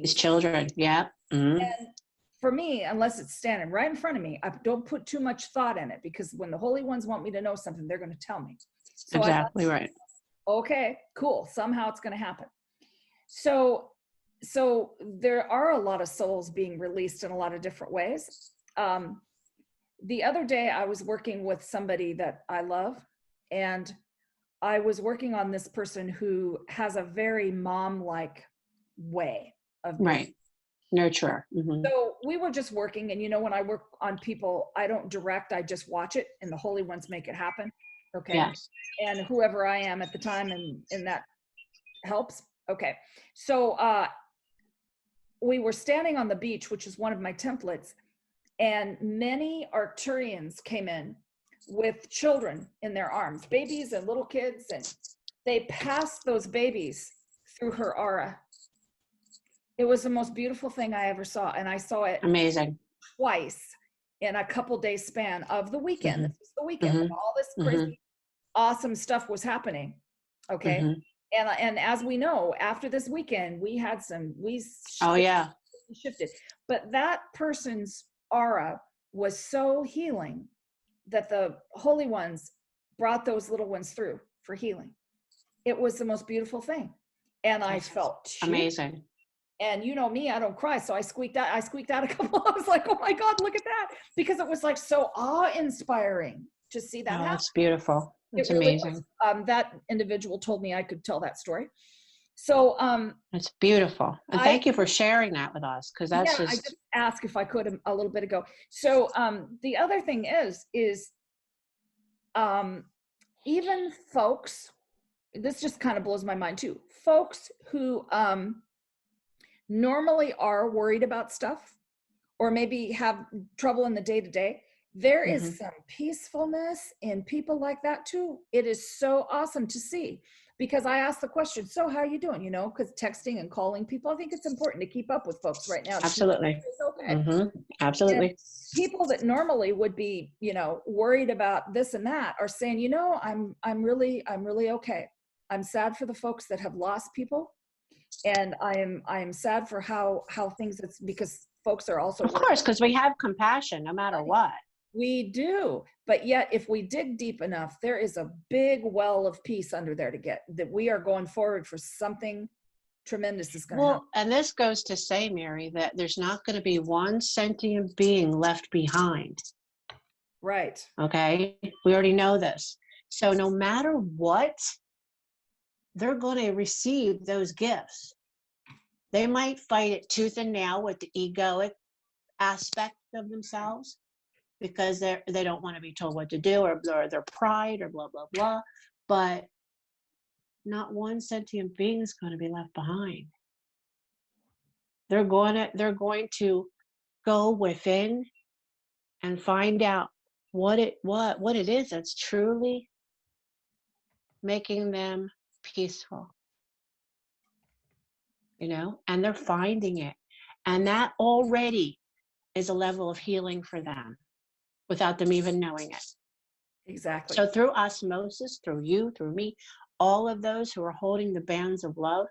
Speaker 2: These children. Yeah. Mm-hmm.
Speaker 1: And for me, unless it's standing right in front of me, I don't put too much thought in it because when the holy ones want me to know something, they're going to tell me. So
Speaker 2: exactly right.
Speaker 1: Okay, cool. Somehow it's going to happen. So there are a lot of souls being released in a lot of different ways. The other day I was working with somebody that I love, and I was working on this person who has a very mom-like way of being.
Speaker 2: Nurturer. Mm-hmm.
Speaker 1: So we were just working, and when I work on people, I don't direct, I just watch it, and the holy ones make it happen. Okay.
Speaker 2: Yes.
Speaker 1: And whoever I am at the time, and that helps. Okay. So we were standing on the beach, which is one of my templates, and many Arcturians came in with children in their arms, babies and little kids, and they passed those babies through her aura. It was the most beautiful thing I ever saw, and I saw it
Speaker 2: Amazing.
Speaker 1: twice in a couple days span of the weekend.
Speaker 2: Mm-hmm.
Speaker 1: This was the weekend when all this crazy, awesome stuff was happening. Okay.
Speaker 2: Mm-hmm.
Speaker 1: And as we know, after this weekend, we
Speaker 2: Oh yeah.
Speaker 1: shifted. But that person's aura was so healing that the holy ones brought those little ones through for healing. It was the most beautiful thing. And I felt
Speaker 2: amazing.
Speaker 1: And you know me, I don't cry. So I squeaked out a couple. I was like, oh my God, look at that. Because it was like so awe-inspiring to see that happen.
Speaker 2: That's beautiful. It's
Speaker 1: really
Speaker 2: amazing.
Speaker 1: That individual told me I could tell that story. So
Speaker 2: it's beautiful. And thank you for sharing that with us, because that's
Speaker 1: I just asked if I could a little bit ago. So the other thing is even folks, this just kind of blows my mind too, folks who normally are worried about stuff or maybe have trouble in the day-to-day, there is some peacefulness in people like that too. It is so awesome to see, because I asked the question, so how are you doing? You know, because texting and calling people, I think it's important to keep up with folks right now.
Speaker 2: Absolutely.
Speaker 1: Okay.
Speaker 2: Absolutely.
Speaker 1: And people that normally would be, you know, worried about this and that are saying, you know, I'm really okay. I'm sad for the folks that have lost people. And I am sad for how things, it's because folks are also,
Speaker 2: of course, because we have compassion no matter what.
Speaker 1: We do, but yet if we dig deep enough, there is a big well of peace under there to get, that we are going forward for something tremendous is going to happen.
Speaker 2: And this goes to say, Mary, that there's not going to be one sentient being left behind.
Speaker 1: Right.
Speaker 2: Okay, we already know this. So no matter what, they're going to receive those gifts. They might fight it tooth and nail with the egoic aspect of themselves, because they don't want to be told what to do, or their pride, or blah blah blah. But not one sentient being is going to be left behind. They're going to go within and find out what it is that's truly making them peaceful. You know, and they're finding it. And that already is a level of healing for them without them even knowing it.
Speaker 1: Exactly.
Speaker 2: So through osmosis, through you, through me, all of those who are holding the bands of love,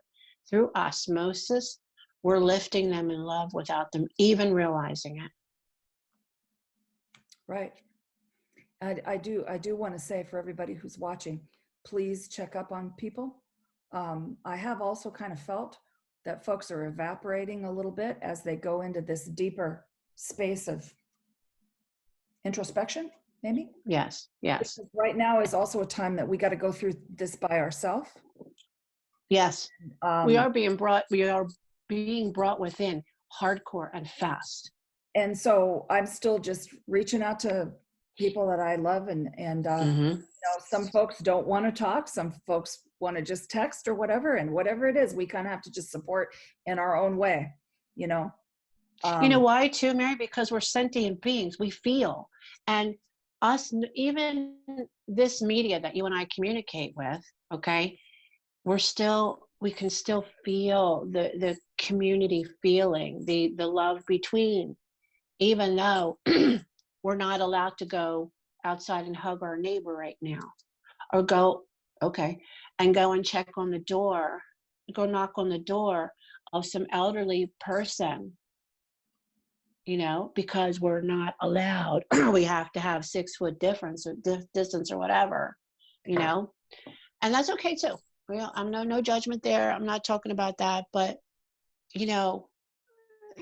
Speaker 2: through osmosis, we're lifting them in love without them even realizing it.
Speaker 1: Right. I do want to say, for everybody who's watching, please check up on people. I have also kind of felt that folks are evaporating a little bit as they go into this deeper space of introspection, maybe?
Speaker 2: Yes.
Speaker 1: Because right now is also a time that we got to go through this by ourselves.
Speaker 2: Yes. We are being brought within hardcore and fast.
Speaker 1: And so I'm still just reaching out to people that I love, and you know, some folks don't want to talk, some folks want to just text or whatever, and whatever it is, we kind of have to just support in our own way, you know.
Speaker 2: You know why too, Mary? Because we're sentient beings. We feel, and us, even this media that you and I communicate with, okay, we can still feel the community feeling, the love between, even though we're not allowed to go outside and hug our neighbor right now, or go and check on the door, go knock on the door of some elderly person, you know, because we're not allowed. We have to have 6 foot difference or distance or whatever, you know, and that's okay too. Well, I'm no judgment there. I'm not talking about that, but you know,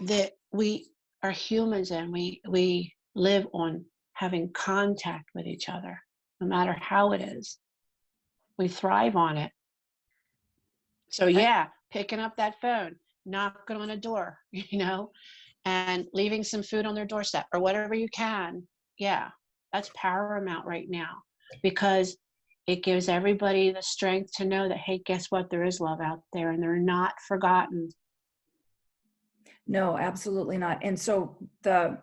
Speaker 2: that we are humans, and we live on having contact with each other, no matter how it is. We thrive on it. So yeah, picking up that phone, knocking on a door, you know, and leaving some food on their doorstep or whatever you can. Yeah, that's paramount right now, because it gives everybody the strength to know that, hey, guess what? There is love out there and they're not forgotten.
Speaker 1: No, absolutely not. And so the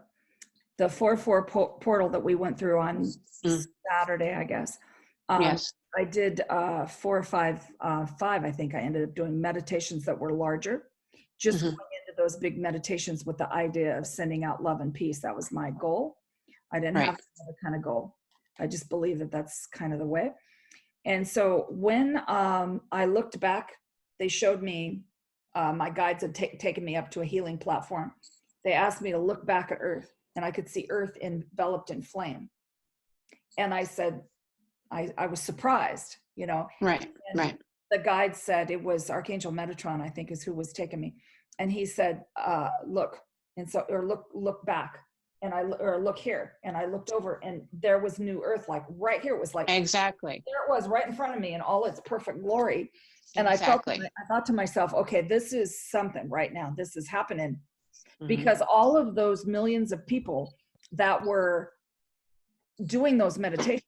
Speaker 1: 4/4 portal that we went through on Saturday, I guess.
Speaker 2: Yes.
Speaker 1: I did 4 or 5, I think I ended up doing meditations that were larger, just going into those big meditations with the idea of sending out love and peace. That was my goal. I didn't have another kind of goal. I just believe that that's kind of the way. And so when I looked back, they showed me, my guides had taken me up to a healing platform. They asked me to look back at Earth, and I could see Earth enveloped in flame. And I said, I was surprised, you know.
Speaker 2: Right.
Speaker 1: The guide said, it was Archangel Metatron, I think is who was taking me. And he said, look, and so, or look back. And or look here. And I looked over, and there was new Earth, like right here. It was like,
Speaker 2: exactly.
Speaker 1: there it was right in front of me in all its perfect glory. And I thought to myself, okay, this is something right now. This is happening. Because all of those millions of people that were doing those meditations,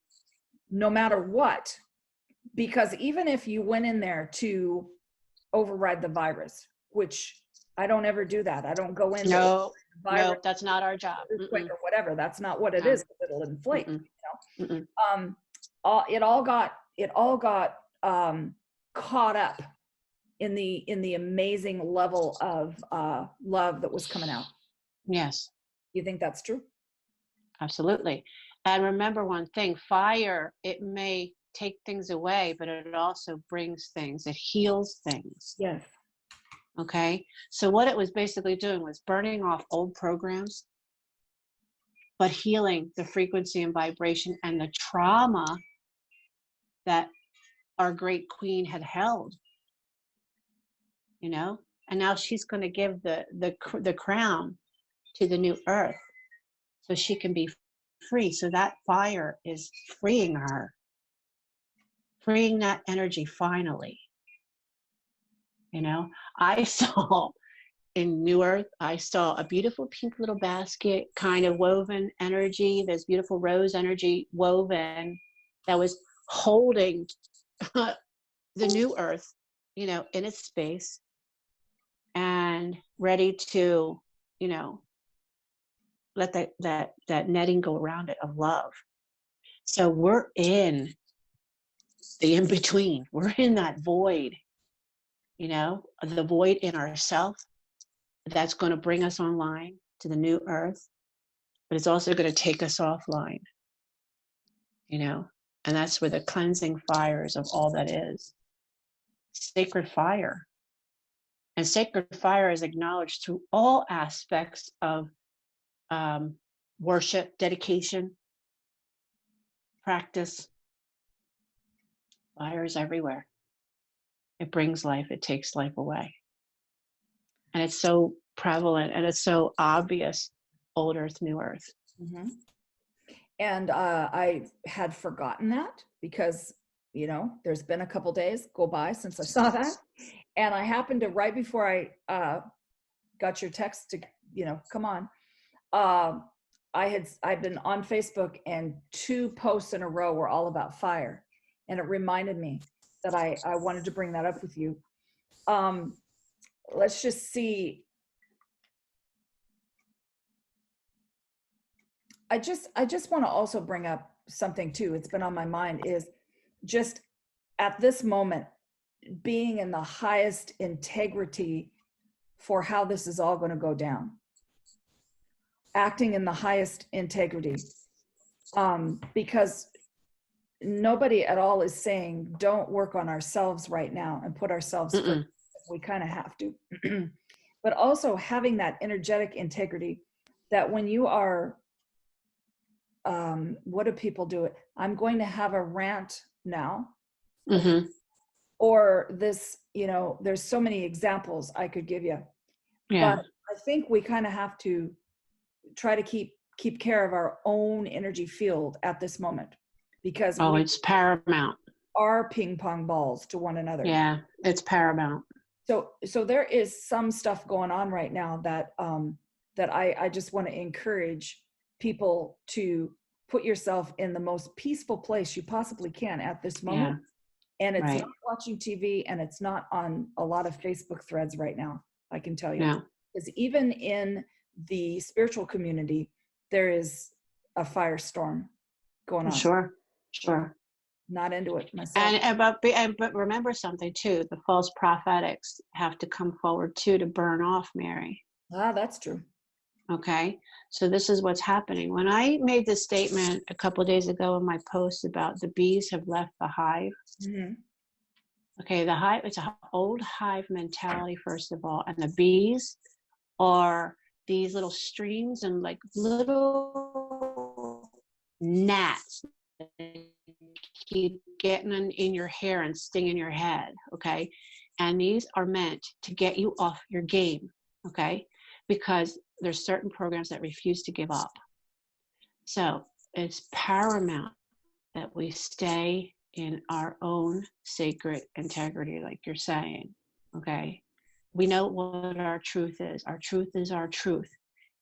Speaker 1: no matter what, because even if you went in there to override the virus, which I don't ever do that. I don't go in.
Speaker 2: No, that's not our job.
Speaker 1: Or whatever. That's not what it is. It'll inflate. You know? It all got caught up in the amazing level of love that was coming out.
Speaker 2: Yes.
Speaker 1: You think that's true?
Speaker 2: Absolutely. And remember one thing, fire, it may take things away, but it also brings things. It heals things.
Speaker 1: Yes.
Speaker 2: Okay. So what it was basically doing was burning off old programs, but healing the frequency and vibration and the trauma that our great queen had held, you know, and now she's going to give the crown to the new Earth so she can be free. So that fire is freeing her, freeing that energy finally. You know, I saw in New Earth, I saw a beautiful pink little basket kind of woven energy, there's beautiful rose energy woven that was holding the new Earth, you know, in its space and ready to, you know, let that netting go around it of love. So we're in the in-between. We're in that void, you know, the void in ourselves that's going to bring us online to the new Earth, but it's also going to take us offline, you know, and that's where the cleansing fires of all that is. Sacred fire. And sacred fire is acknowledged through all aspects of worship, dedication, practice. Fire is everywhere. It brings life, it takes life away. And it's so prevalent and it's so obvious, old Earth, new Earth.
Speaker 1: And I had forgotten that because, you know, there's been a couple days go by since I saw that. And I happened to, right before I got your text to, you know, come on, I'd been on Facebook and 2 posts in a row were all about fire. And it reminded me that I wanted to bring that up with you. Let's just see. I just want to also bring up something too. It's been on my mind, is just at this moment, being in the highest integrity for how this is all going to go down. Acting in the highest integrity. Because nobody at all is saying don't work on ourselves right now and put ourselves first. We kind of have to. But also having that energetic integrity that when you are, what do people do it? I'm going to have a rant now. Or this, you know, there's so many examples I could give you.
Speaker 2: Yeah.
Speaker 1: But I think we kind of have to try to keep care of our own energy field at this moment, because
Speaker 2: it's paramount.
Speaker 1: Are ping pong balls to one another.
Speaker 2: Yeah, it's paramount.
Speaker 1: So there is some stuff going on right now that that I just want to encourage people to put yourself in the most peaceful place you possibly can at this
Speaker 2: Yeah.
Speaker 1: moment. And it's
Speaker 2: Right.
Speaker 1: not watching TV, and it's not on a lot of Facebook threads right now, I can tell you.
Speaker 2: No.
Speaker 1: Because even in the spiritual community, there is a firestorm going on.
Speaker 2: Sure. Sure.
Speaker 1: Not into it myself.
Speaker 2: But remember something too, the false prophetics have to come forward too to burn off Mary.
Speaker 1: Ah, that's true.
Speaker 2: Okay, so this is what's happening. When I made this statement a couple of days ago in my post about the bees have left the hive.
Speaker 1: Mm-hmm.
Speaker 2: Okay, the hive, it's an old hive mentality, first of all, and the bees are these little streams and like little gnats that keep getting in your hair and stinging your head. Okay, and these are meant to get you off your game. Okay, because there's certain programs that refuse to give up. So it's paramount that we stay in our own sacred integrity, like you're saying. Okay, we know what our truth is. Our truth is our truth.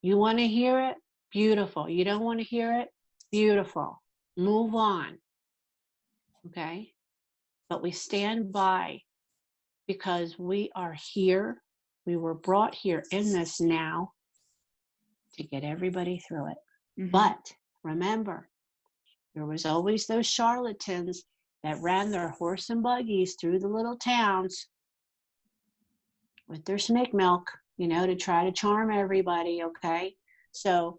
Speaker 2: You want to hear it? Beautiful. You don't want to hear it? Beautiful. Move on. Okay, but we stand by because we are here. We were brought here in this now to get everybody through it.
Speaker 1: Mm-hmm.
Speaker 2: But remember, there was always those charlatans that ran their horse and buggies through the little towns with their snake milk, to try to charm everybody, okay? So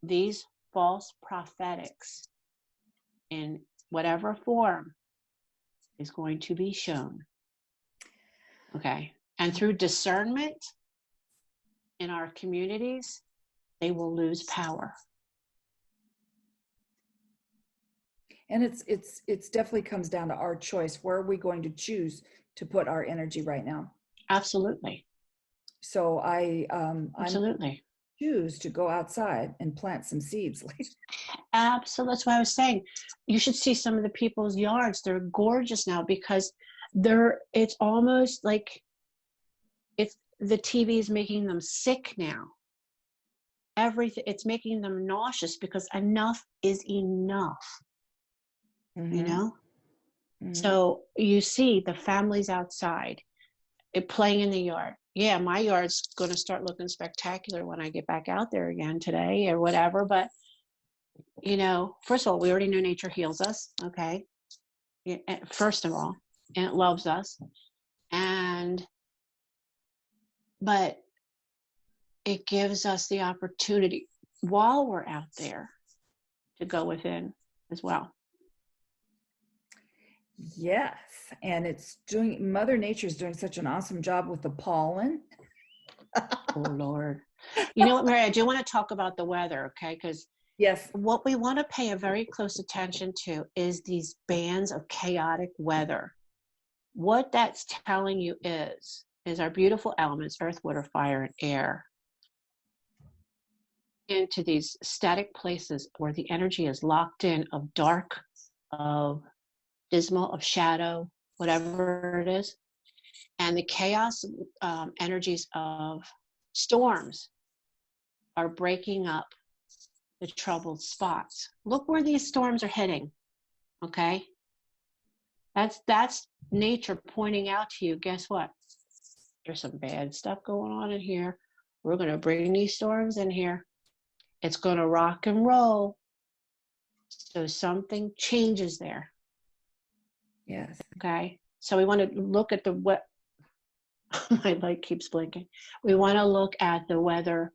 Speaker 2: these false prophetics in whatever form is going to be shown, okay? And through discernment in our communities, they will lose power.
Speaker 1: And it's definitely comes down to our choice. Where are we going to choose to put our energy right now?
Speaker 2: Absolutely.
Speaker 1: So
Speaker 2: Absolutely.
Speaker 1: I choose to go outside and plant some seeds.
Speaker 2: Absolutely. That's why I was saying you should see some of the people's yards. They're gorgeous now because it's almost like the TV is making them sick now. Everything, it's making them nauseous because enough is enough.
Speaker 1: Mm-hmm. Mm-hmm.
Speaker 2: So you see the families outside playing in the yard. Yeah, my yard's going to start looking spectacular when I get back out there again today or whatever. But, first of all, we already know nature heals us. Okay. First of all, and it loves us. But it gives us the opportunity while we're out there to go within as well.
Speaker 1: Yes, and Mother Nature's doing such an awesome job with the pollen.
Speaker 2: Oh, Lord. You know what, Mary, I do want to talk about the weather, okay? Because
Speaker 1: yes,
Speaker 2: what we want to pay a very close attention to is these bands of chaotic weather. What that's telling you is our beautiful elements, earth, water, fire, and air, into these static places where the energy is locked in of dark, of dismal, of shadow, whatever it is. And the chaos energies of storms are breaking up the troubled spots. Look where these storms are hitting, okay? That's nature pointing out to you, guess what? There's some bad stuff going on in here. We're going to bring these storms in here. It's going to rock and roll. So something changes there.
Speaker 1: yes.
Speaker 2: Okay. So we want to look at what my light keeps blinking. We want to look at the weather.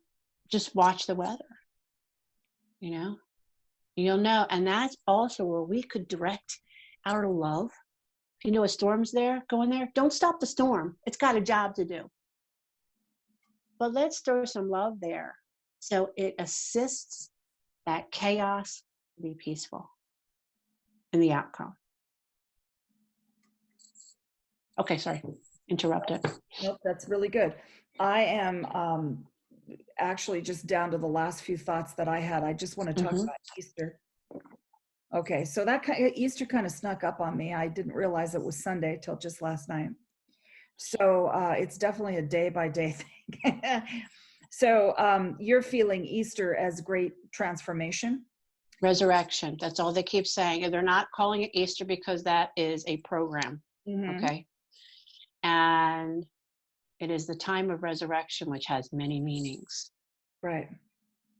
Speaker 2: Just watch the weather. You'll know. And that's also where we could direct our love. If you know a storm's there, go in there. Don't stop the storm. It's got a job to do. But let's throw some love there so it assists that chaos to be peaceful in the outcome. Okay, sorry, interrupted.
Speaker 1: Nope, that's really good. I am actually just down to the last few thoughts that I had. I just want to talk about Easter. Okay, so Easter kind of snuck up on me. I didn't realize it was Sunday till just last night. So it's definitely a day-by-day thing. So you're feeling Easter as great transformation?
Speaker 2: Resurrection. That's all they keep saying. And they're not calling it Easter because that is a program. Okay. And it is the time of resurrection, which has many meanings.
Speaker 1: Right.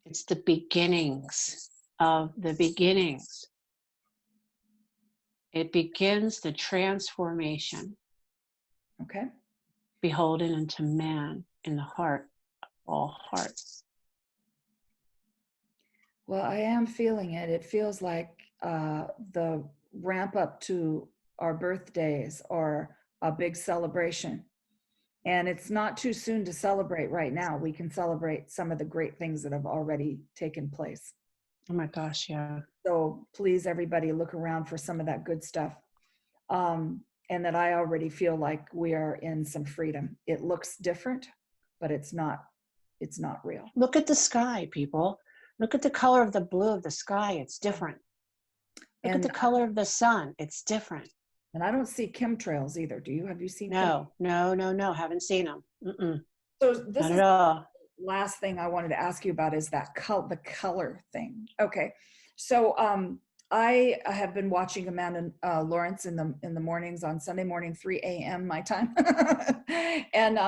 Speaker 2: It's the beginnings of the beginnings. It begins the transformation.
Speaker 1: Okay.
Speaker 2: Beholden into man in the heart of all hearts.
Speaker 1: Well, I am feeling it. It feels like the ramp up to our birthdays or a big celebration. And it's not too soon to celebrate right now. We can celebrate some of the great things that have already taken place.
Speaker 2: Oh my gosh, yeah.
Speaker 1: So please, everybody, look around for some of that good stuff. And that I already feel like we are in some freedom. It looks different, but it's not real.
Speaker 2: Look at the sky, people. Look at the color of the blue of the sky. It's different. Look at the color of the sun. It's different.
Speaker 1: And I don't see chemtrails either. Do you? Have you seen?
Speaker 2: No. Haven't seen them.
Speaker 1: So this
Speaker 2: Not
Speaker 1: is
Speaker 2: at all.
Speaker 1: the last thing I wanted to ask you about is that the color thing. Okay. So I have been watching Amanda Lawrence in the mornings on Sunday morning, 3 a.m. my time. And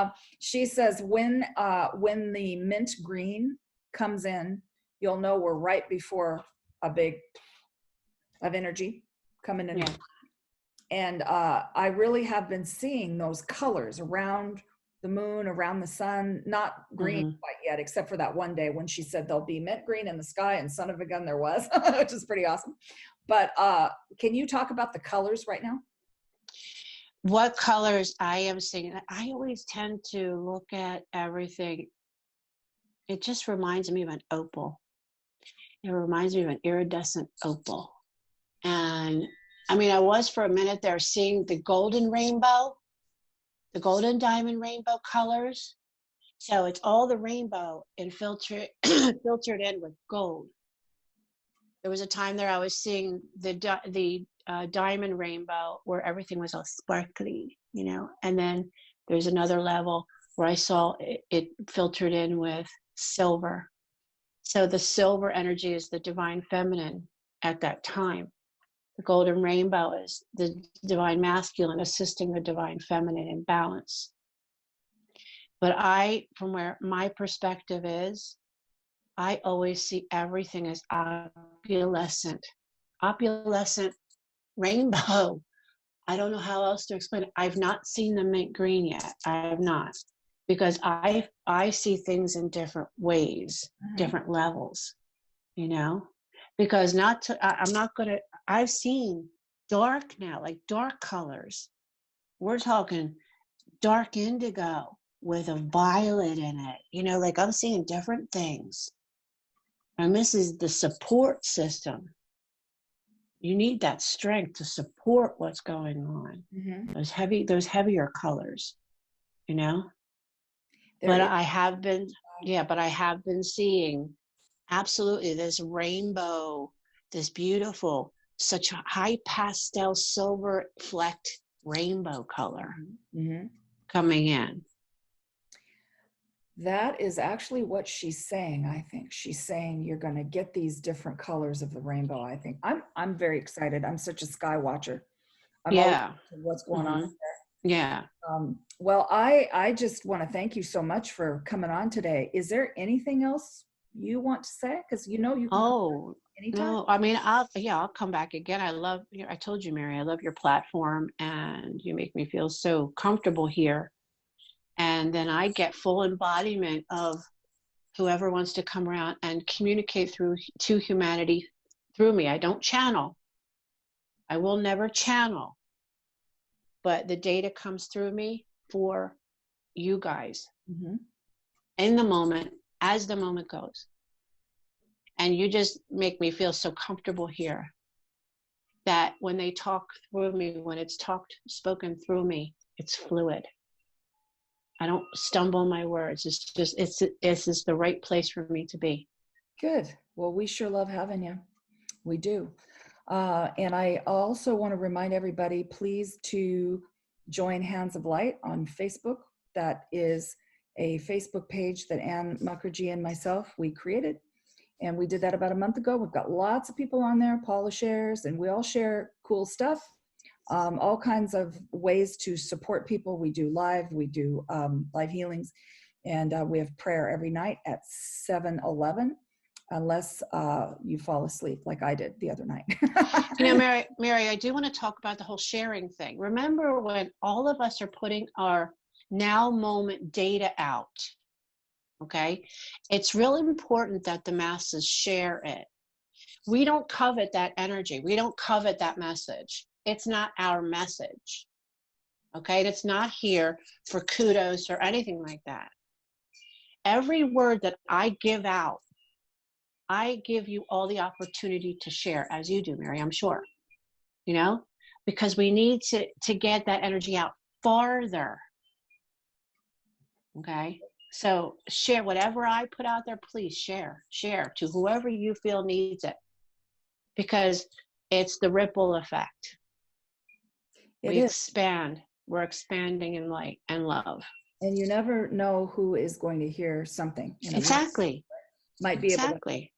Speaker 1: she says when the mint green comes in, you'll know we're right before a big of energy coming in.
Speaker 2: Yeah.
Speaker 1: And I really have been seeing those colors around the moon, around the sun, not green quite yet, except for that one day when she said there'll be mint green in the sky, and son of a gun there was, which is pretty awesome. But can you talk about the colors right now?
Speaker 2: What colors I am seeing? I always tend to look at everything. It just reminds me of an opal. It reminds me of an iridescent opal. And I mean, I was for a minute there seeing the golden rainbow, the golden diamond rainbow colors. So it's all the rainbow and filtered in with gold. There was a time there I was seeing the diamond rainbow where everything was all sparkly, you know. And then there's another level where I saw it filtered in with silver. So the silver energy is the divine feminine at that time. The golden rainbow is the divine masculine assisting the divine feminine in balance. But from where my perspective is, I always see everything as opalescent rainbow. I don't know how else to explain it. I've not seen the mint green yet. I have not, because I see things in different ways, different levels, you know, because I've seen dark now, like dark colors. We're talking dark indigo with a violet in it, you know, like I'm seeing different things. And this is the support system. You need that strength to support what's going on. Those heavier colors, you know. But I have been seeing absolutely this rainbow, this beautiful, such a high pastel silver flecked rainbow color coming in.
Speaker 1: That is actually what she's saying. I think she's saying you're going to get these different colors of the rainbow. I think I'm very excited. I'm such a sky watcher. I'm always what's going on there.
Speaker 2: Yeah.
Speaker 1: Well, I just want to thank you so much for coming on today. Is there anything else you want to say? Because you know you can come anytime.
Speaker 2: No, I mean, I'll come back again. I told you, Mary, I love your platform, and you make me feel so comfortable here. And then I get full embodiment of whoever wants to come around and communicate to humanity through me. I don't channel. I will never channel. But the data comes through me for you guys in the moment, as the moment goes. And you just make me feel so comfortable here that when they talk through me, when it's spoken through me, it's fluid. I don't stumble in my words. It's just the right place for me to be.
Speaker 1: Good. Well, we sure love having you. We do. And I also want to remind everybody, please, to join Hands of Light on Facebook. That is a Facebook page that Ann Mukherjee and myself, we created. And we did that about a month ago. We've got lots of people on there. Paula shares, and we all share cool stuff. All kinds of ways to support people. We do live live healings, and we have prayer every night at 7:11, unless you fall asleep like I did the other night.
Speaker 2: Mary, I do want to talk about the whole sharing thing. Remember when all of us are putting our now moment data out, okay? It's really important that the masses share it. We don't covet that energy. We don't covet that message. It's not our message, okay? And it's not here for kudos or anything like that. Every word that I give out, I give you all the opportunity to share, as you do, Mary, I'm sure, because we need to get that energy out farther, okay? So share whatever I put out there, please share to whoever you feel needs it, because it's the ripple effect. We're expanding in light and love.
Speaker 1: And you never know who is going to hear something.
Speaker 2: Exactly.
Speaker 1: Might be able to.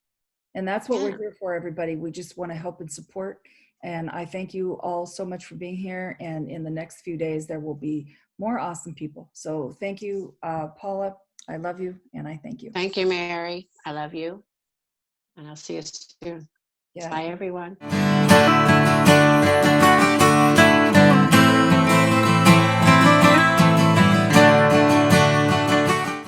Speaker 1: And that's what we're here for, everybody. We just want to help and support. And I thank you all so much for being here. And in the next few days, there will be more awesome people. So thank you, Paula. I love you, and I thank you.
Speaker 2: Thank you, Mary. I love you. And I'll see you soon. Yeah. Bye, everyone.